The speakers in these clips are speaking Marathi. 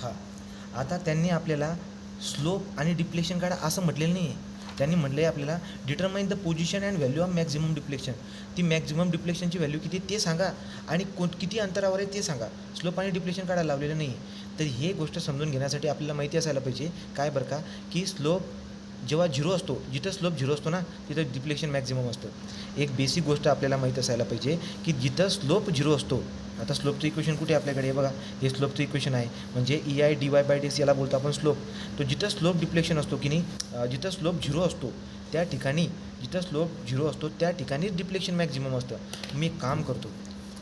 हां, आता त्यांनी आपल्याला स्लोप आणि डिप्लेशन काढा असं म्हटलेलं नाही आहे. त्यांनी म्हटलं आहे आपल्याला determine the position and value of maximum depletion. ती मॅक्झिमम डिप्लेशनची व्हॅल्यू किती ते सांगा आणि किती अंतरावर आहे ते सांगा. स्लोप आणि डिप्लेशन काढायला लावलेलं नाही आहे. तर हे गोष्ट समजून घेण्यासाठी आपल्याला माहिती असायला पाहिजे काय बरं का, की स्लोप जेव्हा झिरो असतो, जिथं स्लोप झिरो असतो ना तिथं डिप्लेशन मॅक्झिमम असतं. एक बेसिक गोष्ट आपल्याला माहीत असायला पाहिजे की जिथं स्लोप झिरो असतो, आता स्लोपचं इक्वेशन कुठे आपल्याकडे बघा, हे स्लोपचं इक्वेशन आहे म्हणजे EI/dy/dx याला बोलतो आपण स्लोप. तो जिथं स्लोप डिप्लेशन असतो की नाही, जिथं स्लोप झिरो असतो त्या ठिकाणी, जिथं स्लोप झिरो असतो त्या ठिकाणीच डिप्लेशन मॅक्झिमम असतं. मी एक काम करतो,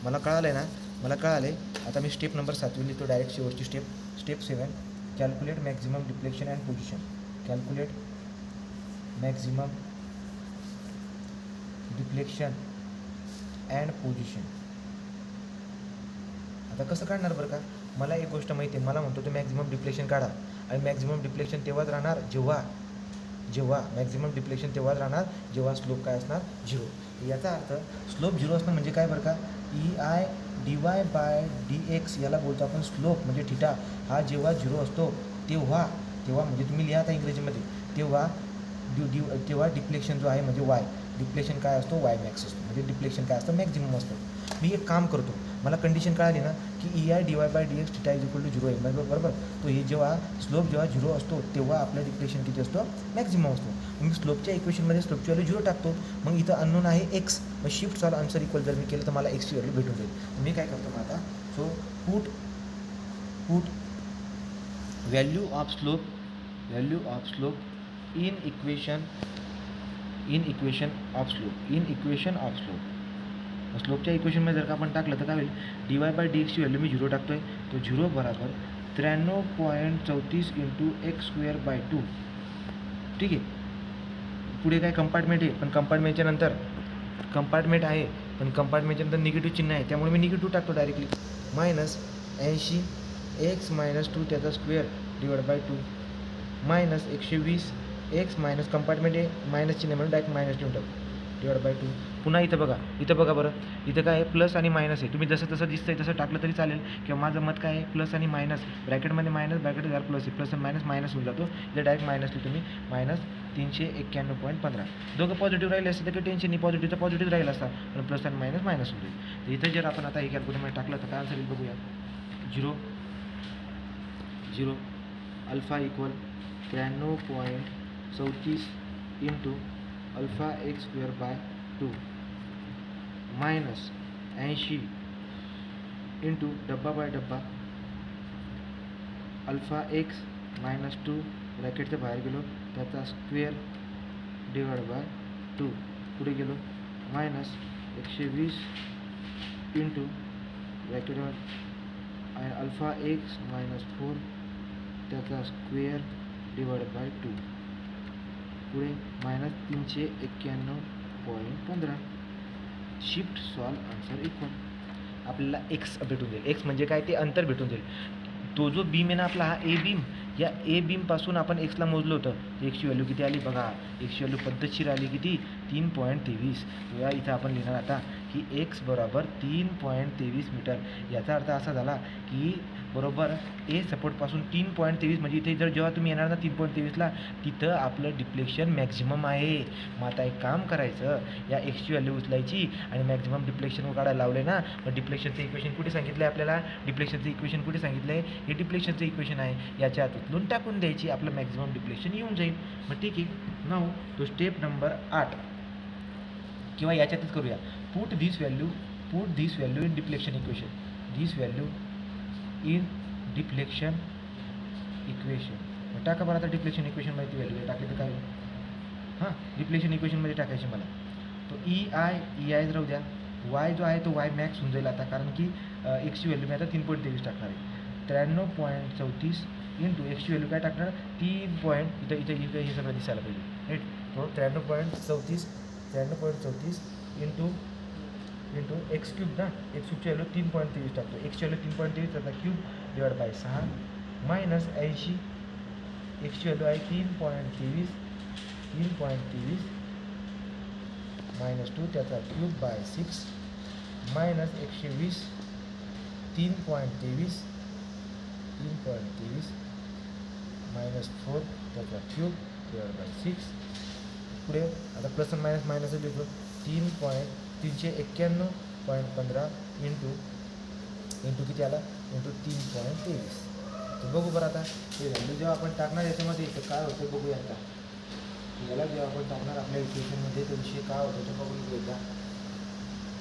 मला कळालं आहे ना, मला कळालं आहे. आता मी स्टेप नंबर 7 लिहितो डायरेक्ट शेवटची step 7. Calculate maximum depletion and position. Calculate maximum depletion and position. आता कसं काढणार बरं का, मला एक गोष्ट माहिती आहे, मला म्हणतो तो मॅक्झिमम डिप्लेशन काढा आणि मॅक्झिमम डिप्लेशन तेव्हाच राहणार जेव्हा मॅक्झिमम डिप्लेशन तेव्हाच राहणार जेव्हा स्लोप काय असणार, झिरो. याचा अर्थ स्लोप झिरो असणं म्हणजे काय बरं का, EI/dy/dx याला बोलतो आपण स्लोप म्हणजे थिटा. हा जेव्हा झिरो असतो तेव्हा म्हणजे तुम्ही लिहा आता इंग्रजीमध्ये, तेव्हा डिप्लेशन जो आहे म्हणजे वाय, डिप्लेशन काय असतो, वाय मॅक्स असतो, म्हणजे डिप्लेशन काय असतं, मॅक्झिमम असतं. मी एक काम करतो, मला कंडिशन कळाली ना की EI/dy/dx theta is equal to zero आहे बरोबर. तो हे स्लोप जेव्हा झिरो असतो तेव्हा आपलं डिप्लेशन किती असतो, मॅक्झिमम असतो. मग मी स्लोपच्या इक्वेशनमध्ये स्लोपची व्हॅल्यू झिरो टाकतो. मग इथं अननोन आहे एक्स, मग शिफ्ट सॉल्व आन्सर इक्वल जर मी केलं तर मला एक्सची व्हॅल्यू भेटून जाईल. मी काय करतो मग आता, so put value of slope in equation of slope. स्लोपच्या इक्वेशनमध्ये जर का आपण टाकलं तर काय होईल, dy/dx ची व्हॅल्यू मी झिरो टाकतो आहे, तो झिरो बरोबर 93.34 × x²/2. ठीक आहे. पुढे काय कंपार्टमेंट आहे, पण कंपार्टमेंटच्या नंतर निगेटिव्ह चिन्ह आहे, त्यामुळे मी निगेटिव्ह टाकतो डायरेक्टली. -80 x - 2 त्याचा स्क्वेअर /2 -120 x मायनस कंपार्टमेंट आहे मायनस चिन्ह म्हणून डायरेक्ट मायनस ठेवून टाकतो /2. पुन्हा इथं बघा बरं, इथं काय आहे, प्लस आणि मायनस आहे. तुम्ही जसं दिसतंय तसं टाकलं तरी चालेल, किंवा माझं मत काय आहे, प्लस आणि मायनस ब्रॅकेटमध्ये मायनस ब्रॅकेट जर प्लस आहे, प्लस आणि मायनस होऊन जातो. इथं डायरेक्ट मायनस तुम्ही -391.15. दोघं पॉझिटिव्ह राहिले असतं तर काही टेन्शन नाही, पॉझिटिव्हचा पॉझिटिव्ह राहिला असता, पण प्लस आणि मायनस होऊन जाईल. तर इथं जर आपण आता हे कॅल्क्युलेटरमध्ये टाकलं तर काय आन्सर येईल बघूया. 0 अल्फा इक्वल 93.34 × α x²/2 -80 × डब्बा अल्फा x - 2 ब्रॅकेटच्या बाहेर गेलो त्याचा स्क्वेअर /2. पुढे गेलो -120 × ब्रॅकेटवर अल्फा x - 4 त्याचा स्क्वेअर /2. पुढे -391.15. शिफ्ट सॉल्व आन्सर इक्वल आपल्याला एक्स भेटून जाईल. एक्स म्हणजे काय, ते अंतर भेटून जाईल. तो जो बीम आहे ना आपला, हा ए बीम, या ए बीमपासून आपण एक्सला मोजलं होतं. एक्सची व्हॅल्यू किती आली बघा, एक्सची व्हॅल्यू पद्धतशीर आली किती, 3.23. या इथं आपण लिहिणार आता की एक्स बरोबर 3.23 मीटर. याचा अर्थ असा झाला की बरोबर ए सपोर्टपासून 3.23 म्हणजे इथे जेव्हा तुम्ही येणार ना 3.23ला, तिथं आपलं डिप्लेशन मॅक्झिमम आहे. मग आता एक काम करायचं, या एक्सची व्हॅल्यू उचलायची आणि मॅक्झिमम डिप्लेशन काढायला लावले ना, मग डिप्लेशनचं इक्वेशन कुठे सांगितलं आहे आपल्याला, हे डिप्लेशनचं इक्वेशन आहे, याच्या आत उचलून टाकून द्यायची, आपलं मॅक्झिमम डिप्लेशन येऊन जाईल. मग ठीक आहे. नाऊ तो स्टेप नंबर 8 किंवा याच्यातच करूया. Put this value in depletion equation. टाका बरं आता डिप्लेशन इक्वेशनमध्ये व्हॅल्यू टाकली तर काय होईल. डिप्लेशन इक्वेशनमध्ये टाकायची मला. तो EI राहू द्या, वाय जो आहे तो वाय मॅक्स होऊन जाईल आता, कारण की एक्सची व्हॅल्यू मी आता 3.23 टाकणार आहे. 93.34 × एक्सची व्हॅल्यू काय टाकणार, 3. इथं हे सगळं दिसायला पाहिजे, राईट. तो 93.34 × x³ ना, x³ व्हॅल्यू 3.23 टाकतो. एक्सची व्हॅल्यू 3.23 त्याचा क्यूब /6 -80 एक्सची व्हॅल्यू आहे 3.23 -2 त्याचा क्यूब /6 -120 3.23 3.23 मायनस 4 त्याचा क्यूब डिवाइड बाय 6. पुढे आता प्लस आणि मायनस लिहितो 3.391.15 इंटू किती आला इंटू 3.23. तर बघू बरं आता हे व्हॅल्यू जेव्हा आपण टाकणार याच्यामध्ये तर काय होतं बघूया आता. याला जेव्हा आपण टाकणार आपल्या इक्वेशनमध्ये तर विषय काय होतो ते बघून घेऊया.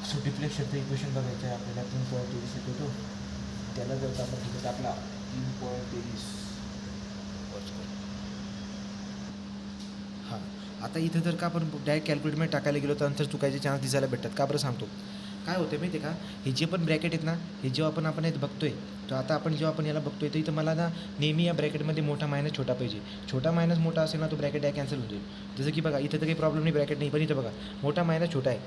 सो डिफ्लेक्शनचं इक्वेशन बघायचं आहे आपल्याला 3.23 येतो तो. त्याला जर आपण तिथे टाकला 3.23 हां. आता इथं जर का आपण डायरेक्ट कॅल्क्युलेटमध्ये टाकायला गेलो तर आन्सर चुकायचे चान्स दिसायला भेटतात. का बरं सांगतो. काय होतं माहिती आहे का, हे जे पण ब्रॅकेट आहेत ना हे जेव्हा आपण यात बघतोय तर आता आपण जेव्हा आपण याला बघतोय तर इथं मला ना नेहमी या ब्रॅकेटमध्ये मोठा मायनस छोटा पाहिजे. छोटा मायनस मोठा असेल ना तो ब्रॅकेट आहे कॅन्सल होऊन जाईल. जसं की बघा इथं तर काही प्रॉब्लेम नाही ब्रॅकेट नाही, पण इथं बघा मोठा मायनस छोटा आहे,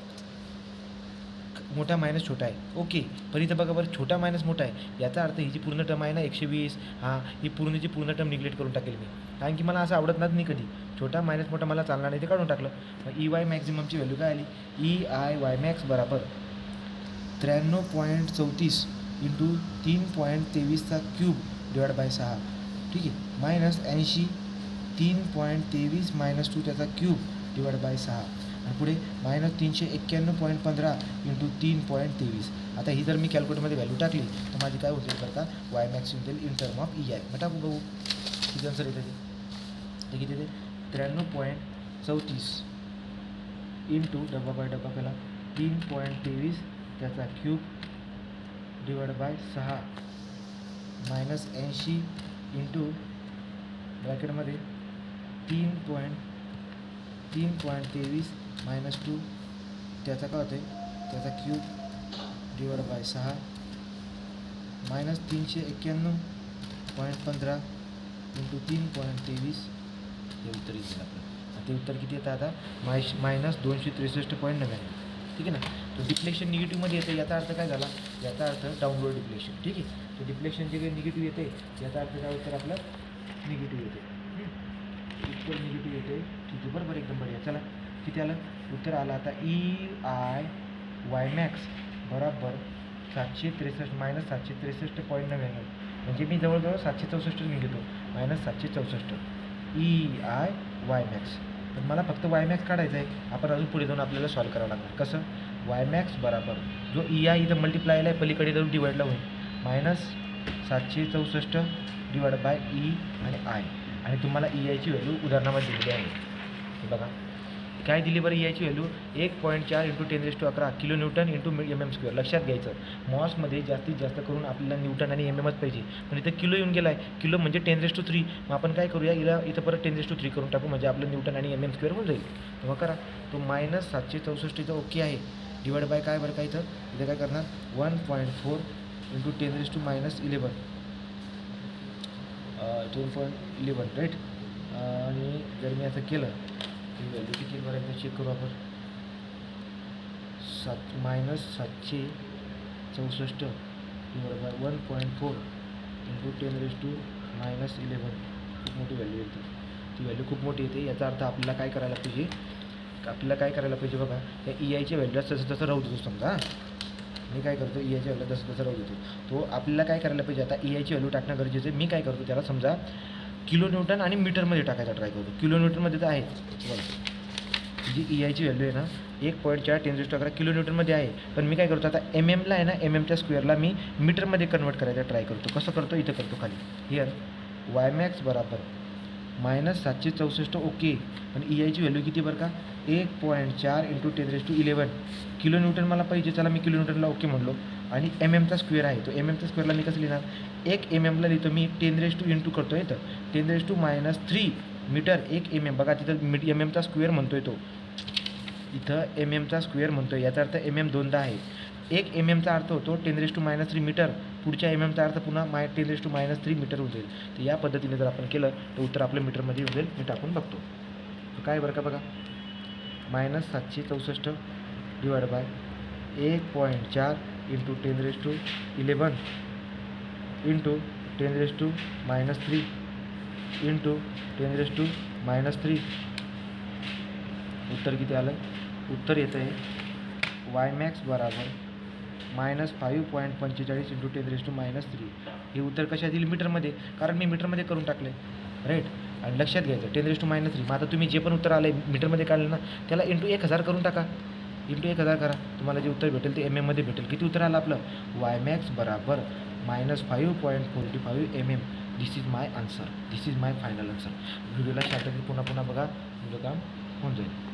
मोठा मायनस छोटा आहे ओके. पण इथं बघा बरं छोटा मायनस मोठा आहे याचा अर्थ ही जी पूर्ण टर्म आहे ना 120 हां ही पूर्णची पूर्ण टर्म निग्लेक्ट करून टाकेल मी, कारण की मला असं आवडत नाही कधी छोटा मायनस मोठा मला चालणार नाही ते काढून टाकलं. मग ई वाय मॅक्झिममची व्हॅल्यू काय आली EI मॅक्स बरोबर 93.34 इंटू 3.23चा क्यूब डिवाइड बाय 6 ठीक आहे मायनस 80 3.23 मायनस 2 त्याचा क्यूब डिवाइड बाय 6 आणि पुढे मायनस 391.15 इंटू 3.23. आता ही जर मी कॅल्क्युलेटरमध्ये व्हॅल्यू टाकली तर माझी काय होतील करता वाय मॅक्स होईल इन टर्म ऑफ EI. मग टाकू बघू किती आन्सर येते ते किती येते 93.34 इंटू डबा बाय डबा केला 3.23 त्याचा cube divide by 6 minus 80 into ब्रॅकेटमध्ये 3.23 मायनस 2 त्याचा काय होते त्याचा cube divide by 6 minus 391.15 into 3.23 हे उत्तर येईल आपलं. ते उत्तर किती येतं आता मायनस 263.99 ठीक आहे ना. तो डिफ्लेक्शन निगेटिव्हमध्ये येते याचा अर्थ काय झाला याचा अर्थ डाऊनवर्ड डिफ्लेक्शन ठीक आहे. तो डिफ्लेक्शन जे काही निगेटिव्ह येते याचा अर्थ काय उत्तर आपलं निगेटिव्ह येते उत्तर निगेटिव्ह येते ठीक आहे बरोबर एकदम बढिया. चला किती आलं उत्तर आलं आता EI वाय मॅक्स बरोबर 763 मायनस 763.99 म्हणजे मी जवळजवळ 764 घेतो मायनस 764 EI वाय मॅक्स. तर मला फक्त वाय मॅक्स काढायचं आहे. आपण अजून पुढे जाऊन आपल्याला सॉल्व करावं लागणार कसं वाय मॅक्स बरोबर जो EI इथं मल्टिप्लायला आहे पलीकडे जाऊन डिवाइडला होईल मायनस 764 डिवाइड बाय E आणि I आणि तुम्हाला EIची व्हॅल्यू उदाहरणामध्ये दिलेली आहे. हे बघा काय दिली बरं EIची value 1.4 into 10⁻11 kilo newton into mm². लक्षात घ्यायचं मॉसमध्ये जास्तीत जास्त करून आपल्याला न्यूटन आणि mmच पाहिजे पण इथं किलो येऊन गेला आहे किलो म्हणजे 10⁻3. मग आपण काय करूया इला इथं परत 10⁻3 करून टाकू म्हणजे आपलं न्यूटन आणि mm² होऊन जाईल. तेव्हा करा तो मायनस 764 इथं ओके आहे डिवाइड बाय काय बरं का इथं काय करणार 1.4 इंटू 10⁻11 10.11 राईट. आणि जर मी असं केलं व्हॅल्यू किती बरं एकदा चेक करू आपण मायनस 764 डिवाइड बाय 1.4 इंटू 10⁻11 खूप मोठी व्हॅल्यू येते ती व्हॅल्यू खूप मोठी येते. याचा अर्थ आपल्याला काय करायला पाहिजे बघा या EIच्या व्हॅल्यूला तसं राहू देतो समजा मी काय करतो EIच्या व्हॅल्यूला तसं राहू देतो तो आपल्याला काय करायला पाहिजे आता EIची व्हॅल्यू टाकणं गरजेचं आहे. मी काय करतो त्याला समजा किलो न्यूटन आणि मीटरमध्ये टाकायचा ट्राय करतो. किलो न्यूटनमध्ये तर आहे बघा जी EIची व्हॅल्यू आहे ना 1.4 10⁻11 किलो न्यूटनमध्ये आहे पण मी काय करतो आता mmला आहे ना mmच्या स्क्वेअरला मी मीटरमध्ये कन्वर्ट करायचा ट्राय करतो. कसं करतो इथं करतो खाली हिअर वाय मॅक्स बरोबर मायनस 764 ओके पण EIची व्हॅल्यू किती बरं का 1.4 इंटू 10⁻11 किलो न्यूटन मला पाहिजे. चला मी किलो न्यूटनला ओके म्हणलो आणि mmचा स्क्वेअर आहे तो mmच्या स्क्वेअरला मी कसं लिहिणार 1 mmला लिहितो मी 10⁻⁻ इंटू करतो इथं 10⁻³ मीटर 1 mm बघा तिथं mmचा स्क्वेअर म्हणतोय तो इथं mmचा स्क्वेअर म्हणतोय याचा अर्थ mm दोनदा आहे. 1 mmचा अर्थ होतो 10⁻³ मीटर पुढच्या mmचा अर्थ पुन्हा 10⁻³ मीटर होऊन जाईल. तर या पद्धतीने जर आपण केलं तर उत्तर आपलं मीटरमध्ये येऊन जाईल. मी टाकून बघतो काय बरं का बघा minus 764 divide by 1.4 into 10⁻11 into 10⁻³ into 10⁻³ उत्तर किती आलं उत्तर येतं आहे वाय मॅक्स बरोबर -5.45 इंटू 10⁻³ हे उत्तर कशात येईल मीटरमध्ये, कारण मी मीटरमध्ये करून टाकलं आहे राईट. आणि लक्षात घ्यायचं 10⁻³ मग आता तुम्ही जे पण उत्तर आलं आहे मीटरमध्ये काढलं ना त्याला इंटू 1000 करून टाका, इंटू 1000 करा, तुम्हाला जे उत्तर भेटेल ते MM मध्ये भेटेल. किती उत्तर आलं आपलं Ymax बराबर -5.45 mm. This is my answer, this is my final answer. व्हिडिओला शांततेत पुन्हा बघा, तुझं काम होऊन जाईल.